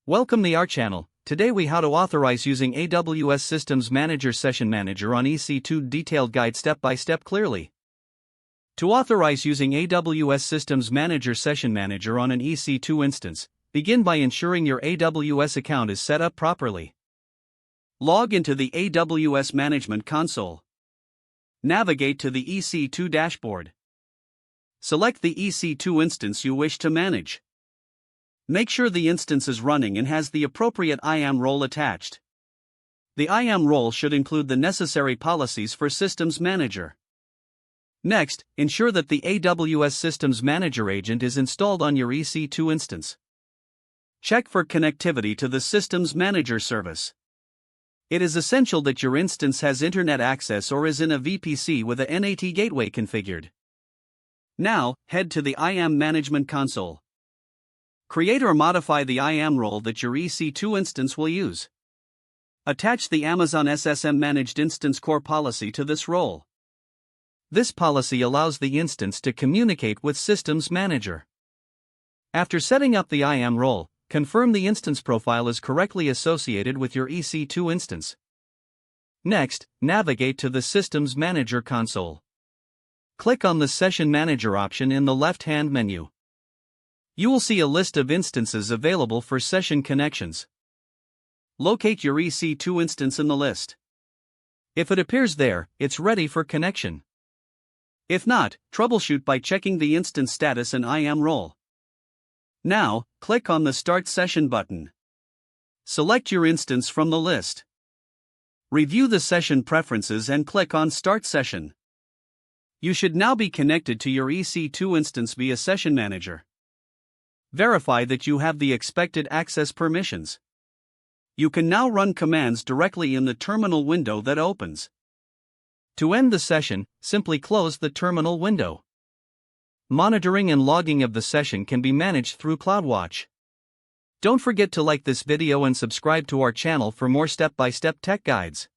Welcome to our channel. Today we how to authorize using AWS Systems Manager Session Manager on EC2 detailed guide step by step clearly. To authorize using AWS Systems Manager Session Manager on an EC2 instance, begin by ensuring your AWS account is set up properly. Log into the AWS Management Console. Navigate to the EC2 dashboard. Select the EC2 instance you wish to manage. Make sure the instance is running and has the appropriate IAM role attached. The IAM role should include the necessary policies for Systems Manager. Next, ensure that the AWS Systems Manager agent is installed on your EC2 instance. Check for connectivity to the Systems Manager service. It is essential that your instance has internet access or is in a VPC with a NAT gateway configured. Now, head to the IAM Management Console. Create or modify the IAM role that your EC2 instance will use. Attach the Amazon SSM Managed Instance Core policy to this role. This policy allows the instance to communicate with Systems Manager. After setting up the IAM role, confirm the instance profile is correctly associated with your EC2 instance. Next, navigate to the Systems Manager console. Click on the Session Manager option in the left-hand menu. You will see a list of instances available for session connections. Locate your EC2 instance in the list. If it appears there, it's ready for connection. If not, troubleshoot by checking the instance status and IAM role. Now, click on the Start Session button. Select your instance from the list. Review the session preferences and click on Start Session. You should now be connected to your EC2 instance via Session Manager. Verify that you have the expected access permissions. You can now run commands directly in the terminal window that opens. To end the session, simply close the terminal window. Monitoring and logging of the session can be managed through CloudWatch. Don't forget to like this video and subscribe to our channel for more step-by-step tech guides.